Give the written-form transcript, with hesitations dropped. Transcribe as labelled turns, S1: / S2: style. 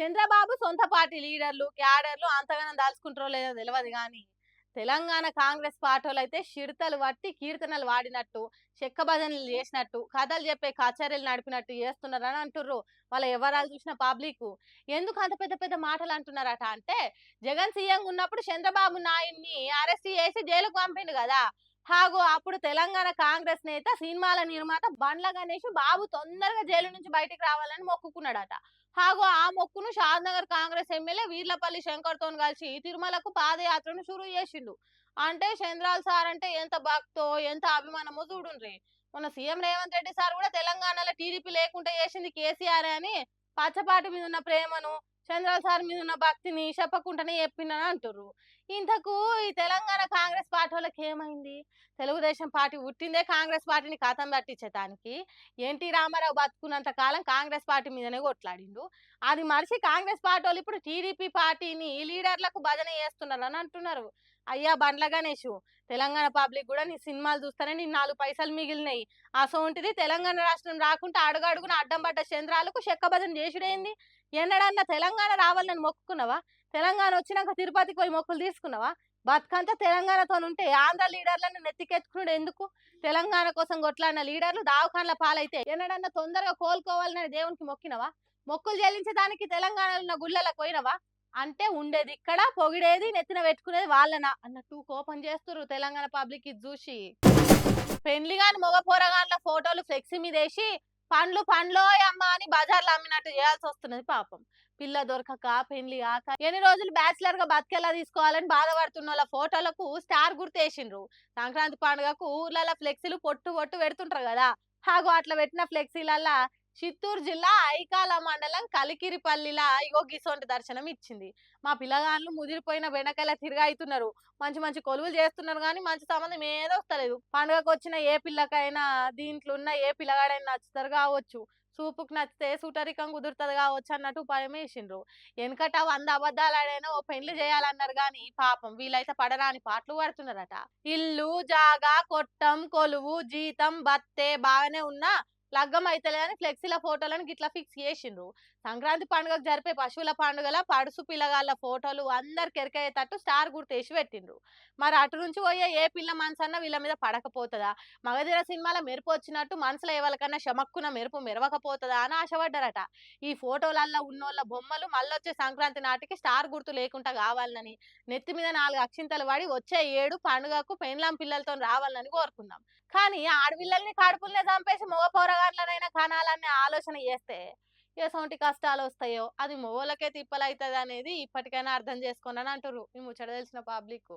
S1: చంద్రబాబు సొంత పార్టీ లీడర్లు, క్యాడర్లు అంతగానం దాల్చుకుంటారో లేదో తెలవదు గానీ, తెలంగాణ కాంగ్రెస్ పార్టోలైతే షిడతలు పట్టి కీర్తనలు వాడినట్టు, చెక్క భజనలు చేసినట్టు, కథలు చెప్పే కచేరీలు నడిపినట్టు చేస్తున్నారని అంటుర్రు. వాళ్ళ వ్యవహారాలు చూసిన పబ్లిక్కు. ఎందుకు అంత పెద్ద పెద్ద మాటలు అంటున్నారట అంటే, జగన్ సీఎంగా ఉన్నప్పుడు చంద్రబాబు నాయుడిని అరెస్ట్ చేసి జైలుకు పంపిండు కదా! హాగో అప్పుడు తెలంగాణ కాంగ్రెస్ నేత, సినిమాల నిర్మాత బండ్ల గణేష్ బాబు తొందరగా జైలు నుంచి బయటికి రావాలని మొక్కుకున్నాడట. హాగో ఆ మొక్కును షాద్‌నగర్ కాంగ్రెస్ ఎమ్మెల్యే వీర్లపల్లి శంకర్‌తోని కలిసి తిరుమలకు పాదయాత్రను షురూ చేసిండు. అంటే చంద్రాల్ సార్ అంటే ఎంత భక్తో, ఎంత అభిమానమో చూడుండ్రి. మొన్న సీఎం రేవంత్ రెడ్డి సార్ కూడా తెలంగాణలో టీడీపీ లేకుండా చేసింది కేసీఆరే అని పచ్చపాటి మీద ఉన్న ప్రేమను, చంద్రాల్ సార్ మీద ఉన్న భక్తిని చెప్పకుండానే చెప్పిండని అంటుర్రు. ఇంతకు ఈ తెలంగాణ కాంగ్రెస్ పార్టోళ్ళకి ఏమైంది? తెలుగుదేశం పార్టీ పుట్టిందే కాంగ్రెస్ పార్టీని కథం పట్టించటానికి. ఎన్టీ రామారావు బతుకున్నంత కాలం కాంగ్రెస్ పార్టీ మీదనే కొట్లాడిండు. అది మరిచి కాంగ్రెస్ పార్టోళ్ళు ఇప్పుడు టీడీపీ పార్టీని లీడర్లకు భజన చేస్తున్నారని అంటున్నారు. అయ్యా బండ్ల గణేషు, తెలంగాణ పబ్లిక్ కూడా నీ సినిమాలు చూస్తేనే నీకు 4 పైసలు మిగిలినాయి. అసోంటిది తెలంగాణ రాష్ట్రం రాకుంటే అడుగడుగున అడ్డం పడ్డ చంద్రాలకు చెక్క భజన చేసుడేంది? ఎన్నడన్నా తెలంగాణ రావాలని మొక్కుకున్నావా? తెలంగాణ వచ్చినాక తిరుపతికి పోయి మొక్కులు తీసుకున్నావా? బతుకంతా తెలంగాణతోనుంటే ఆంధ్ర లీడర్లను నెత్తికెత్తుకునుడు ఎందుకు? తెలంగాణ కోసం కొట్లాడిన లీడర్లు దవాఖానల పాలైతే ఎన్నడన్నా తొందరగా కోలుకోవాలని దేవునికి మొక్కినవా? మొక్కులు చెల్లించడానికి తెలంగాణలో ఉన్న గుళ్ళలకు పోయినవా? అంటే ఉండేది ఇక్కడ, పొగిడేది నెత్తిన పెట్టుకునేది వాళ్ళనా అన్నట్టు కోపం చేస్తుర్రు తెలంగాణ పబ్లిక్ ఇది చూసి. పెండ్లి గాని మగ పోరగాన్ల ఫోటోలు ఫ్లెక్సీ మీదేసి పండ్లు పండ్లోయమ్మ అని బజార్లో అమ్మినట్టు చేయాల్సి వస్తున్నది పాపం. పిల్ల దొరకక, పెండ్లి కాక ఎన్ని రోజులు బ్యాచిలర్ గా బతికేలా తీసుకోవాలని బాధపడుతున్న వాళ్ళ ఫోటోలకు స్టార్ గుర్తేసిండ్రు. సంక్రాంతి పండుగకు ఊర్లలో ఫ్లెక్సీలు పొట్టు పొట్టు పెడుతుంటారు కదా, హాగో అట్లా పెట్టిన ఫ్లెక్సీలల్లా చిత్తూరు జిల్లా ఐకాల మండలం కలికిరిపల్లిలా ఇగో గిసొంటి దర్శనం ఇచ్చింది. మా పిల్లగాళ్ళు ముదిరిపోయిన బెండకాయలా తిరగాయితున్నారు. మంచి మంచి కొలువులు చేస్తున్నారు కానీ మంచి సంబంధం ఏదో వస్తలేదు. పండుగకు వచ్చిన ఏ పిల్లకైనా దీంట్లో ఉన్న ఏ పిల్లగాడైనా నచ్చుతారు కావచ్చు. చూపుకు నచ్చితే సూటరికం కుదురుతుంది కావచ్చు అన్నట్టు భయమేసిండ్రు. వెనకట 100 అబద్ధాలు ఆడైనా ఓ పెళ్లి చేయాలన్నారు గాని పాపం వీళ్ళైతే పడరాని పాటలు పడుతున్నారట. ఇల్లు, జాగా, కొట్టం, కొలువు, జీతం, బత్తే బాగానే ఉన్నా లగ్గం అయితలేదని ఫ్లెక్సీల ఫోటోలను గిట్లా ఫిక్స్ చేసిండ్రు. సంక్రాంతి పండుగకు జరిపే పశువుల పండుగల పడుసు పిల్లగాళ్ళ ఫోటోలు అందరికి ఎరకయ్యేటట్టు స్టార్ గుర్తేసి పెట్టిండ్రు. మరి అటు నుంచి పోయే ఏ పిల్ల మనసన్నా వీళ్ళ మీద పడకపోతుందా? మగధీర సినిమాలో మెరుపు వచ్చినట్టు మనసులో ఎవరికన్నా షమక్కున మెరుపు మెరవకపోతుందా అని ఆశపడ్డారట. ఈ ఫోటోలల్లో ఉన్నోళ్ళ బొమ్మలు మళ్ళొచ్చే సంక్రాంతి నాటికి స్టార్ గుర్తు లేకుండా కావాలని, నెత్తి మీద 4 అక్షింతలు పడి వచ్చే ఏడు పండుగకు పెండ్లాం పిల్లలతో రావాలని కోరుకుందాం. కానీ ఆడపిల్లల్ని కడుపుల్నే చంపేసి మగ పోరగాండ్లనైనా కనాలనే ఆలోచన చేస్తే ఎసొంటి కష్టాలు వస్తాయో అది మొగోళ్ళకే తిప్పలైతది అనేది ఇప్పటికైనా అర్థం చేసుకోండి అని అంటుర్రు. ఈ ముచ్చట తెలిసిన పబ్లిక్.